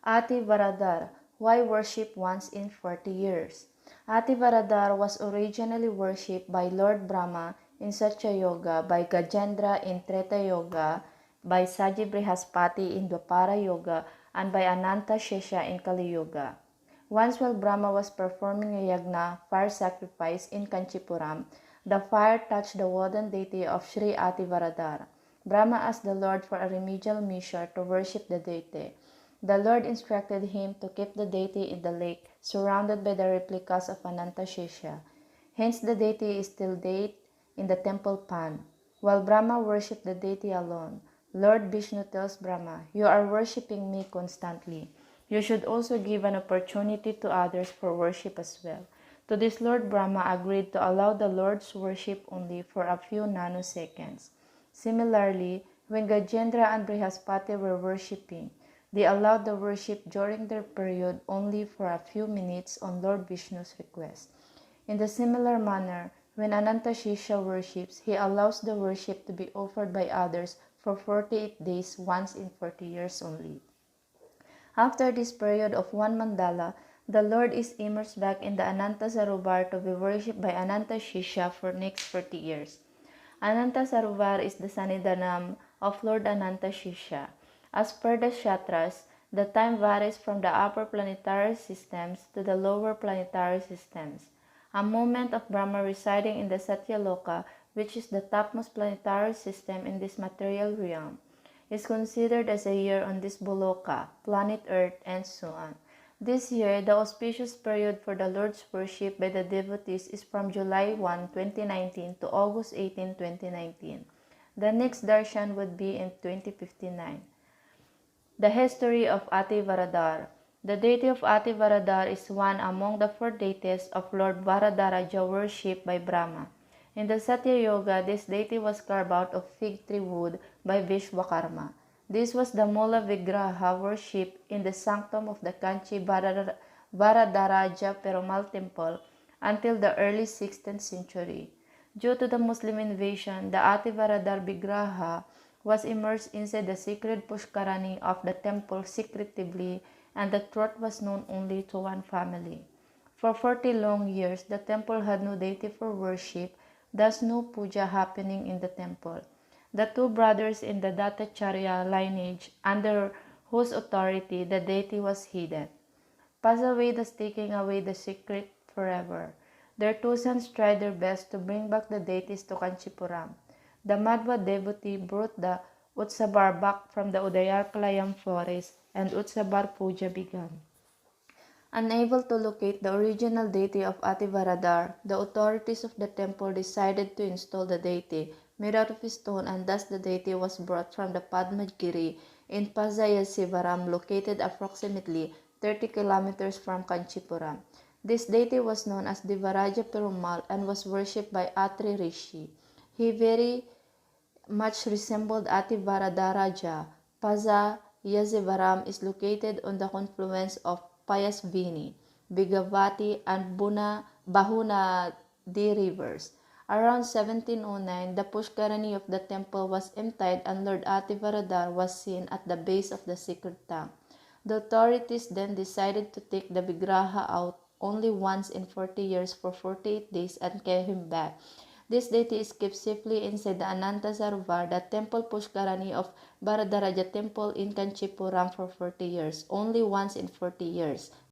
Athi Varadar, why worship once in 40 years? Athi Varadar was originally worshipped by Lord Bramha in Satya Yoga, by Gajendra in Treta Yoga, by Saji Brihaspati in Dwapara Yoga, and by Anantha Shesha in Kali Yoga. Once while Brahma was performing a yagna, fire sacrifice in Kanchipuram, the fire touched the wooden deity of Sri Athi Varadar. Brahma asked the Lord for a remedial measure to worship the deity. The Lord instructed him to keep the deity in the lake, surrounded by the replicas of Ananta Shesha. Hence the deity is still there in the temple pan. While Brahma worshipped the deity alone, Lord Vishnu tells Brahma, "You are worshipping me constantly. You should also give an opportunity to others for worship as well." To this, Lord Brahma agreed to allow the Lord's worship only for a few nanoseconds. Similarly, when Gajendra and Brihaspati were worshipping, they allowed the worship during their period only for a few minutes on Lord Vishnu's request. In the similar manner, when Ananta Shesha worships, he allows the worship to be offered by others for 48 days once in 40 years only. After this period of one mandala, the Lord is immersed back in the Anantha Sarovara to be worshipped by Ananta Shesha for next 40 years. Anantha Sarovara is the Sanidanam of Lord Anantha Shesha. As per the Kshatras, the time varies from the upper planetary systems to the lower planetary systems. A moment of Brahma residing in the Satyaloka, which is the topmost planetary system in this material realm, is considered as a year on this Boloka, planet Earth, and so on. This year, the auspicious period for the Lord's worship by the devotees is from July 1, 2019 to August 18, 2019. The next darshan would be in 2059. The history of Athi Varadar. The deity of Athi Varadar is one among the four deities of Lord Vardharaja worshipped by Brahma. In the Satya Yoga, this deity was carved out of fig tree wood by Vishwakarma. This was the Moola Vigraha worshipped in the Sanctum of the Kanchi Varadaraja Perumal temple until the early 16th century. Due to the Muslim invasion, the Athi Varadar Vigraha was immersed inside the sacred Pushkarani of the temple secretively, and the truth was known only to one family. For 40 long years, the temple had no deity for worship, thus no puja happening in the temple. The two brothers in the Dattacharya lineage, under whose authority the deity was hidden, passed away, thus taking away the secret forever. Their two sons tried their best to bring back the deities to Kanchipuram. The Madhva devotee brought the Utsabar back from the Udayarkalayam forest, and Utsabar puja began. Unable to locate the original deity of Athi Varadar, the authorities of the temple decided to install the deity made out of stone, and thus the deity was brought from the Padmagiri in Pazayasivaram, located approximately 30 kilometers from Kanchipuram. This deity was known as Devaraja Perumal and was worshipped by Atri Rishi. He very much resembled Athi Varadaraja. Pazayasivaram is located on the confluence of Payasvini, Bigavati, and Bahunadi rivers. Around 1709, the Pushkarani of the temple was emptied and Lord Athi Varadar was seen at the base of the sacred tank. The authorities then decided to take the Vigraha out only once in 40 years for 48 days and carry him back. This deity is kept safely inside the Anantha Sarovara, the temple Pushkarani of Varadaraja temple in Kanchipuram for 40 years, only once in 40 years.